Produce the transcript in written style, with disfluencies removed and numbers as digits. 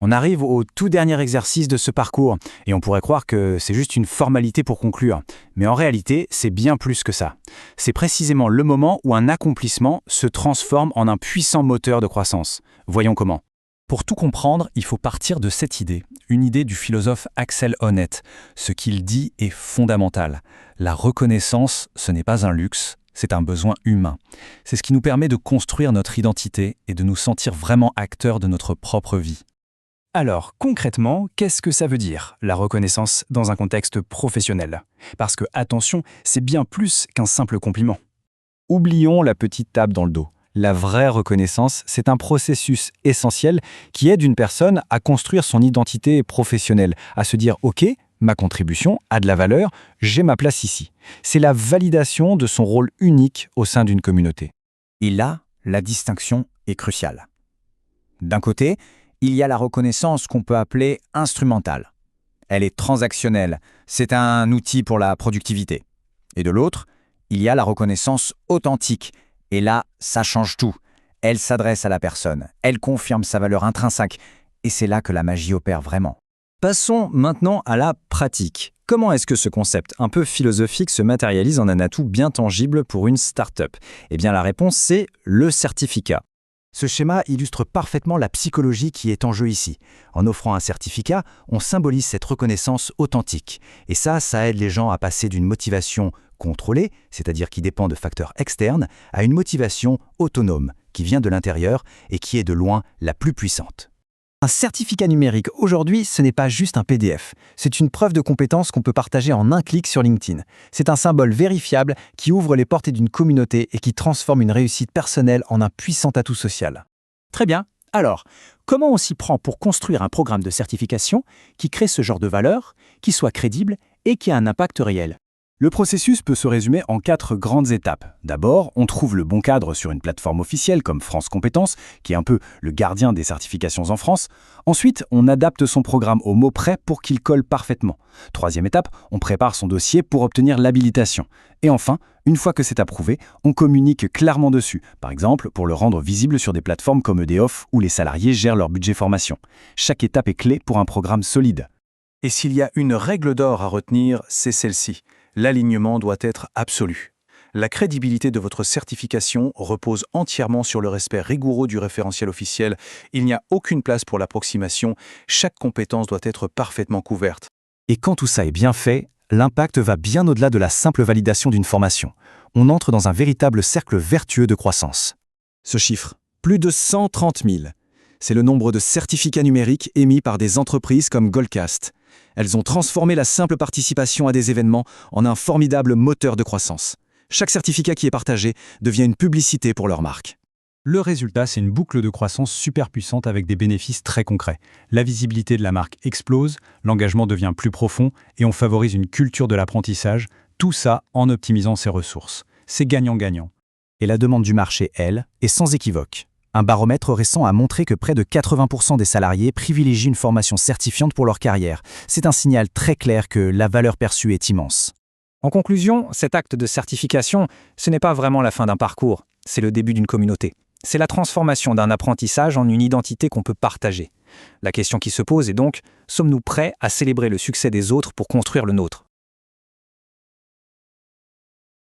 On arrive au tout dernier exercice de ce parcours, et on pourrait croire que c'est juste une formalité pour conclure. Mais en réalité, c'est bien plus que ça. C'est précisément le moment où un accomplissement se transforme en un puissant moteur de croissance. Voyons comment. Pour tout comprendre, il faut partir de cette idée, une idée du philosophe Axel Honneth. Ce qu'il dit est fondamental. La reconnaissance, ce n'est pas un luxe, c'est un besoin humain. C'est ce qui nous permet de construire notre identité et de nous sentir vraiment acteurs de notre propre vie. Alors, concrètement, qu'est-ce que ça veut dire, la reconnaissance dans un contexte professionnel? Parce que, attention, c'est bien plus qu'un simple compliment. Oublions la petite tape dans le dos. La vraie reconnaissance, c'est un processus essentiel qui aide une personne à construire son identité professionnelle, à se dire « Ok, ma contribution a de la valeur, j'ai ma place ici ». C'est la validation de son rôle unique au sein d'une communauté. Et là, la distinction est cruciale. D'un côté, il y a la reconnaissance qu'on peut appeler instrumentale. Elle est transactionnelle, c'est un outil pour la productivité. Et de l'autre, il y a la reconnaissance authentique. Et là, ça change tout. Elle s'adresse à la personne, elle confirme sa valeur intrinsèque. Et c'est là que la magie opère vraiment. Passons maintenant à la pratique. Comment est-ce que ce concept un peu philosophique se matérialise en un atout bien tangible pour une start-up? Eh bien, la réponse, c'est le certificat. Ce schéma illustre parfaitement la psychologie qui est en jeu ici. En offrant un certificat, on symbolise cette reconnaissance authentique. Et ça aide les gens à passer d'une motivation contrôlée, c'est-à-dire qui dépend de facteurs externes, à une motivation autonome, qui vient de l'intérieur et qui est de loin la plus puissante. Un certificat numérique, aujourd'hui, ce n'est pas juste un PDF. C'est une preuve de compétence qu'on peut partager en un clic sur LinkedIn. C'est un symbole vérifiable qui ouvre les portes d'une communauté et qui transforme une réussite personnelle en un puissant atout social. Très bien. Alors, comment on s'y prend pour construire un programme de certification qui crée ce genre de valeur, qui soit crédible et qui a un impact réel? Le processus peut se résumer en 4 grandes étapes. D'abord, on trouve le bon cadre sur une plateforme officielle comme France Compétences, qui est un peu le gardien des certifications en France. Ensuite, on adapte son programme au mot près pour qu'il colle parfaitement. Troisième étape, on prépare son dossier pour obtenir l'habilitation. Et enfin, une fois que c'est approuvé, on communique clairement dessus, par exemple pour le rendre visible sur des plateformes comme EDOF où les salariés gèrent leur budget formation. Chaque étape est clé pour un programme solide. Et s'il y a une règle d'or à retenir, c'est celle-ci. L'alignement doit être absolu. La crédibilité de votre certification repose entièrement sur le respect rigoureux du référentiel officiel. Il n'y a aucune place pour l'approximation. Chaque compétence doit être parfaitement couverte. Et quand tout ça est bien fait, l'impact va bien au-delà de la simple validation d'une formation. On entre dans un véritable cercle vertueux de croissance. Ce chiffre, plus de 130 000. C'est le nombre de certificats numériques émis par des entreprises comme Goldcast. Elles ont transformé la simple participation à des événements en un formidable moteur de croissance. Chaque certificat qui est partagé devient une publicité pour leur marque. Le résultat, c'est une boucle de croissance super puissante avec des bénéfices très concrets. La visibilité de la marque explose, l'engagement devient plus profond et on favorise une culture de l'apprentissage, tout ça en optimisant ses ressources. C'est gagnant-gagnant. Et la demande du marché, elle, est sans équivoque. Un baromètre récent a montré que près de 80% des salariés privilégient une formation certifiante pour leur carrière. C'est un signal très clair que la valeur perçue est immense. En conclusion, cet acte de certification, ce n'est pas vraiment la fin d'un parcours, c'est le début d'une communauté. C'est la transformation d'un apprentissage en une identité qu'on peut partager. La question qui se pose est donc, sommes-nous prêts à célébrer le succès des autres pour construire le nôtre ?